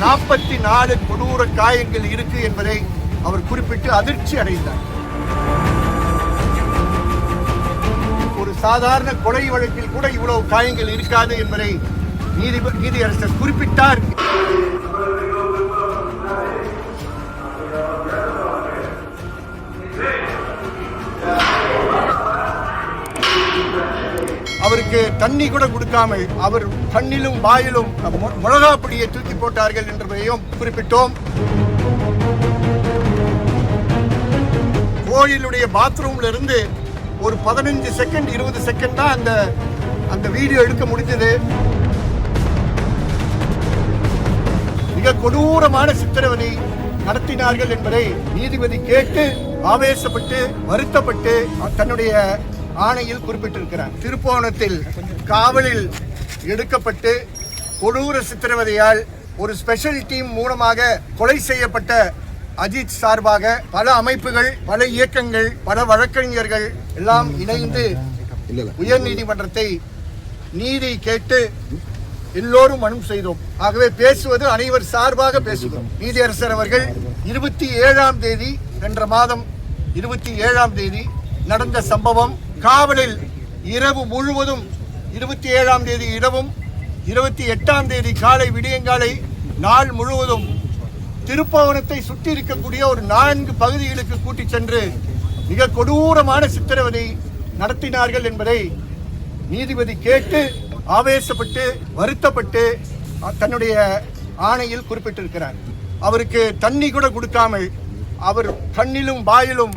44 கொடூர காயங்கள் இருக்கு என்பதை அவர் குறிப்பிட்டு அதிர்ச்சி அடைந்தார். ஒரு சாதாரண கொலை வழக்கில் கூட இவ்வளவு காயங்கள் இருக்காது என்பதை நீதியரசர் குறிப்பிட்டார். அவருக்கு தண்ணி கூட கொடுக்காமல் அவர் கண்ணிலும் வாயிலும் மிளகாப்பொடியை தூக்கி போட்டார்கள் என்பதையும் குறிப்பிட்டோம். கோயிலுடைய பாத்ரூம்ல இருந்து ஒரு 15 செகண்ட் 20 செகண்ட் தான் அந்த வீடியோ எடுக்க முடிஞ்சது. மிக கொடூரமான சித்திரவதை நடத்தினார்கள் என்பதை நீதிபதி கேட்டு ஆவேசப்பட்டு வருத்தப்பட்டு தன்னுடைய ஆணையில் குறிப்பிட்டிருக்கிறார். திருப்புவனத்தில் காவலில் எடுக்கப்பட்டு கொடூர சித்திரவதையால் ஒரு ஸ்பெஷல் டீம் மூலமாக கொலை செய்யப்பட்ட அஜித் சார்பாக பல அமைப்புகள், பல இயக்கங்கள், பல வழக்கறிஞர்கள் எல்லாம் இணைந்து உயர் நீதிமன்றத்தை நீதி கேட்டு எல்லோரும் மனு செய்தோம். ஆகவே பேசுவது அனைவர் சார்பாக பேசுகிறோம். நீதியரசர் அவர்கள் 27ஆம் தேதி சென்ற மாதம் 27ஆம் தேதி நடந்த சம்பவம், காவலில் இரவு முழுவதும் 27ஆம் தேதி இரவும் 28ஆம் தேதி காலை விடியங்காலை நாள் முழுவதும் திருப்புவனத்தை சுற்றி இருக்கக்கூடிய ஒரு 4 பகுதிகளுக்கு கூட்டிச் சென்று மிக கொடூரமான சித்திரவதை நடத்தினார்கள் என்பதை நீதிபதி கேட்டு ஆவேசப்பட்டு வருத்தப்பட்டு தன்னுடைய ஆணையில் குறிப்பிட்டிருக்கிறார். அவருக்கு தண்ணி கூட கொடுக்காமல் அவர் கண்ணிலும் வாயிலும்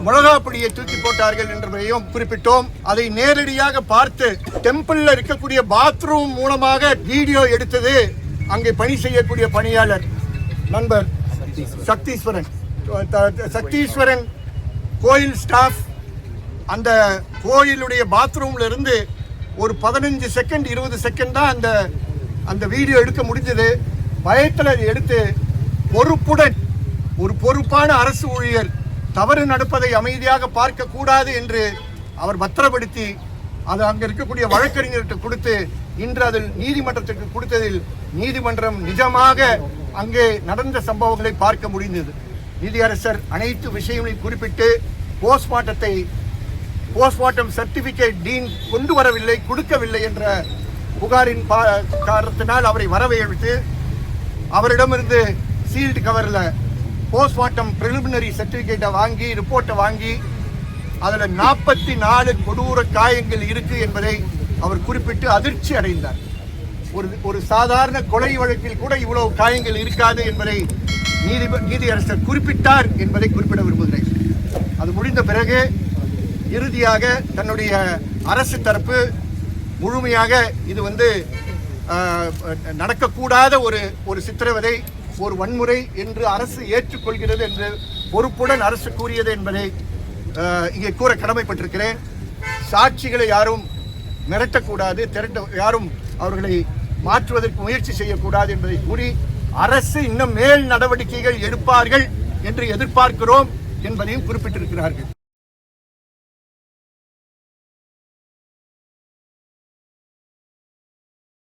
மிளகாப்பொடியை தூக்கி போட்டார்கள் என்பதையும் குறிப்பிட்டோம். அதை நேரடியாக பார்த்து டெம்பிள்ல இருக்கக்கூடிய பாத்ரூம் மூலமாக வீடியோ எடுத்தது அங்கே பணி செய்யக்கூடிய பணியாளர் நண்பர் சக்தீஸ்வரன் கோயில் ஸ்டாஃப். அந்த கோயிலுடைய பாத்ரூம்ல இருந்து ஒரு 15 செகண்ட் 20 செகண்ட் தான் அந்த வீடியோ எடுக்க முடிஞ்சது. பயத்தில் எடுத்து பொறுப்புடன் ஒரு பொறுப்பான அரசு ஊழியர் தவறு நடப்பதை அமைதியாக பார்க்க கூடாது என்று அவர் பத்திரப்படுத்தி அது அங்க இருக்கக்கூடிய வழக்கறிஞர்கிட்ட கொடுத்து இன்று அதில் நீதிமன்றத்திற்கு கொடுத்ததில் நீதிமன்றம் நிஜமாக அங்கே நடந்த சம்பவங்களை பார்க்க முடிந்தது. நீதியரசர் அனைத்து விஷயங்களையும் குறிப்பிட்டு போஸ்ட்மார்ட்டம் சர்டிபிகேட் டீன் கொண்டு வரவில்லை, கொடுக்கவில்லை என்ற புகாரின் காரணத்தினால் அவரை வரவேற்று அவரிடமிருந்து சீல்டு கவரில் போஸ்ட்மார்ட்டம் பிரிலிமினரி சர்டிபிகேட்டை வாங்கி ரிப்போர்ட்டை வாங்கி அதில் 44 கொடூர காயங்கள் இருக்கு என்பதை அவர் குறிப்பிட்டு அதிர்ச்சி அடைந்தார். ஒரு சாதாரண கொலை வழக்கில் கூட இவ்வளவு காயங்கள் இருக்காது என்பதை நீதியரசர் குறிப்பிட்டார் என்பதை குறிப்பிட விரும்புகிறேன். அது முடிந்த பிறகு இறுதியாக தன்னுடைய அரசு தரப்பு முழுமையாக இது நடக்கக்கூடாத ஒரு சித்திரவதை, ஒரு வன்முறை என்று அரசு ஏற்றுக்கொள்கிறது என்று பொறுப்புடன் அரசு கூறியது என்பதை இங்கே கூற கடமைப்பட்டிருக்கிறேன். சாட்சிகளை யாரும் மிரட்டக்கூடாது, யாரும் அவர்களை மாற்றுவதற்கு முயற்சி செய்யக்கூடாது என்பதை கூறி அரசு இன்னும் மேல் நடவடிக்கைகள் எடுப்பார்கள் என்று எதிர்பார்க்கிறோம் என்பதையும் குறிப்பிட்டிருக்கிறார்கள்.